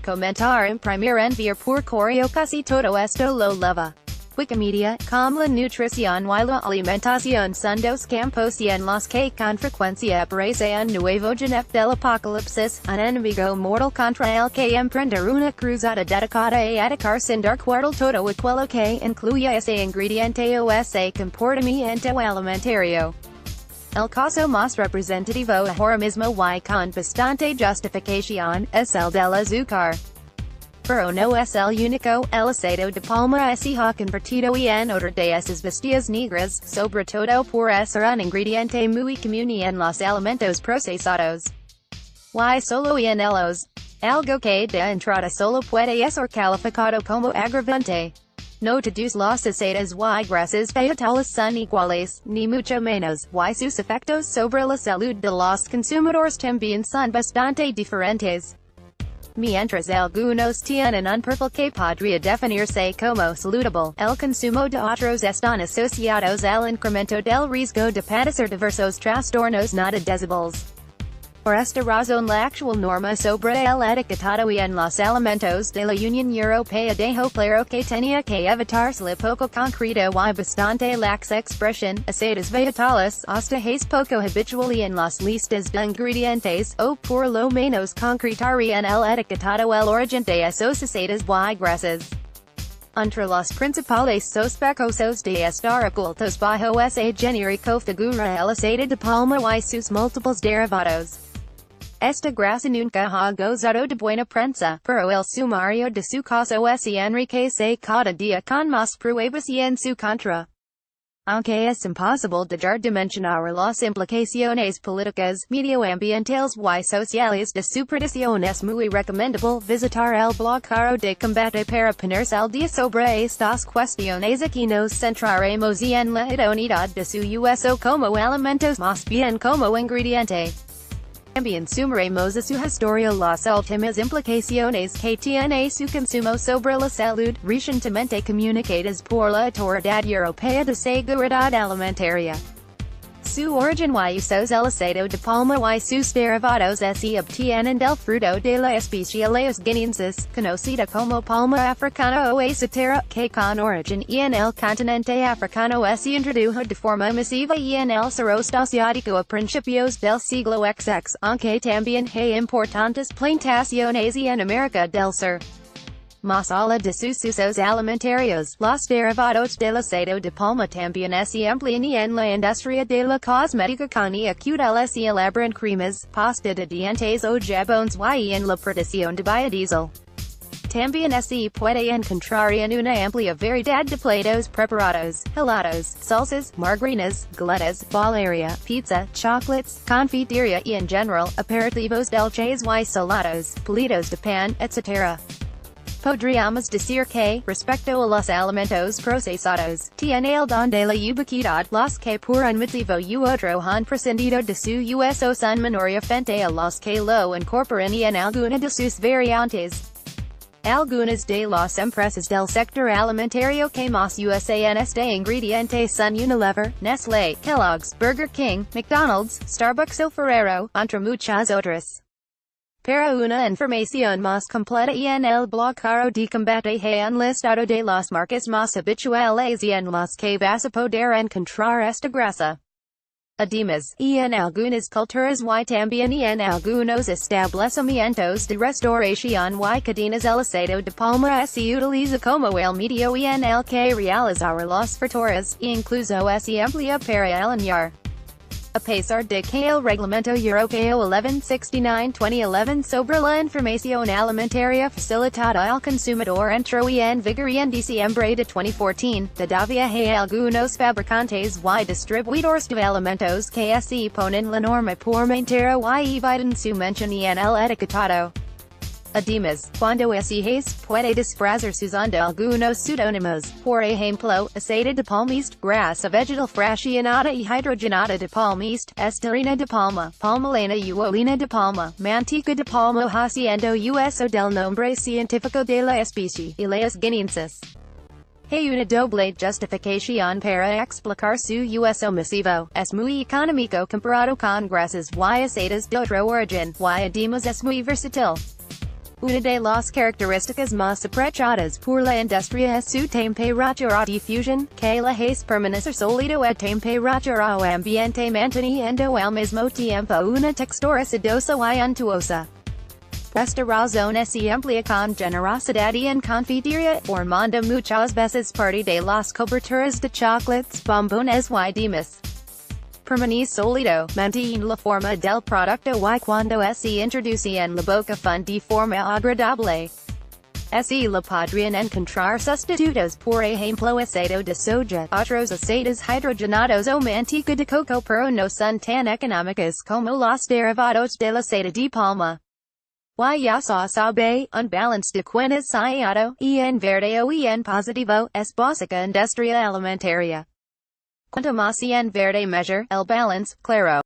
comentar imprimir enviar por correo casi todo esto lo leva. Wikimedia, como la nutrición y la alimentación son dos campos y en los que con frecuencia aparece un nuevo genef del apocalipsis, un enemigo mortal contra el que emprender una cruzada dedicada a atacar sin dar cuartel todo aquello que incluya ese ingrediente o ese comportamiento alimentario. El caso más representativo ahora mismo y con bastante justificación, es el del azúcar. Pero no es el único, el aceite de palma es hijo convertido en otra de esas bestias negras, sobre todo por ser un ingrediente muy común en los alimentos procesados. Y solo en ellos. Algo que de entrada solo puede ser calificado como agravante. No todos los aceites y grasas vegetales son iguales, ni mucho menos, y sus efectos sobre la salud de los consumidores también son bastante diferentes. Mientras algunos tienen un perfil que podría definirse como saludable, el consumo de otros están asociados al incremento del riesgo de padecer diversos trastornos no deseables. Por esta razón la actual norma sobre el etiquetado en los alimentos de la Unión Europea dejó claro que tenía que evitarse la poco concreta y bastante laxa expresión, aceites vegetales, hasta es poco habitual en las listas de ingredientes, o por lo menos concretar en el etiquetado el origen de esos aceites y grasas. Entre los principales sospechosos de estar ocultos bajo ese genérico figura el aceite de palma y sus múltiples derivados. Esta grasa nunca ha gozado de buena prensa, pero el sumario de su caso se enriquece cada día con más pruebas en su contra. Aunque es imposible dejar de mencionar las implicaciones políticas, medioambientales y sociales de su predicción, es muy recomendable visitar el blog Caro de Combate para ponerse al día sobre estas cuestiones. Aquí nos centraremos en la idoneidad de su uso como alimentos más bien como ingrediente. También sumaremos a su historia las últimas implicaciones que tiene su consumo sobre la salud, recientemente comunicadas por la Autoridad Europea de Seguridad Alimentaria. Su origen y usos el aceite de palma y sus derivados se obtienen del fruto de la especie Laus guineensis, conocida como palma africana o acetera, que con origen en el continente africano se introdujo de forma masiva en el sureste asiático a principios del siglo XX, aunque también hay importantes plantaciones en América del Sur. Más allá de sus usos alimentarios, los derivados del aceite de palma también se emplean en la industria de la cosmética con acutil se elaboran cremas, pasta de dientes o jabones y en la producción de biodiesel. También se puede encontrar en una amplia variedad de platos preparados, helados, salsas, margarinas, galetas, bollería, pizza, chocolates, confitería y en general, aperitivos dulces y salados, palitos de pan, etc. Podríamos decir que, respecto a los alimentos procesados, tiene el don de la ubiquidad, los que por un motivo u otro han prescindido de su uso son minoría frente a los que lo incorporan en alguna de sus variantes. Algunas de las empresas del sector alimentario que más usan este ingrediente son Unilever, Nestlé, Kellogg's, Burger King, McDonald's, Starbucks o Ferrero, entre muchas otras. Para una información más completa en el blog Caro de Combate hay un listado de las marcas más habituales en las que vas a poder encontrar esta grasa. Además, en algunas culturas y también en algunos establecimientos de restauración y cadenas el aceite de palma se utiliza como el medio en el que realizar las frituras, incluso se emplea para alinear. A pesar de que el Reglamento Europeo 1169-2011 sobre la información alimentaria facilitada al consumidor entró en vigor en diciembre de 2014, todavía hay algunos fabricantes y distribuidores de alimentos que se ponen la norma por mentira y eviten su mención en el etiquetado. Además, cuando se puede disfrazarse usando algunos pseudónimos, por ejemplo, aceite de palmist, grasa vegetal fraccionada y hidrogenada de palmist, estelina de palma, palmolena u olina de palma, manteca de palma haciendo uso del nombre científico de la especie, Laus guineensis. Hay una doble justificación para explicar su uso masivo, es muy económico comparado con grasas y aceites de otro origen, y además es muy versátil. Una de las características más aprovechadas por la industria es su temperatura de difusión, que la hace permanecer sólido a temperatura ambiente manteniendo al mismo tiempo una textura sedosa y untuosa. Por esta razón se emplea con generosidad y en confitería, formando muchas veces parte de las coberturas de chocolates, bombones y demás. Permanece sólido, mantiene la forma del producto y cuando se introduce en la boca funde de forma agradable. Se le podrían encontrar sustitutos por ejemplo aceite de soja, otros aceites hidrogenados o manteca de coco pero no son tan económicos como los derivados del aceite de palma. Ya se sabe, un balance de cuentas hallado, y en verde o en positivo, es básica industria alimentaria. Cuanto más en verde measure, el balance, claro.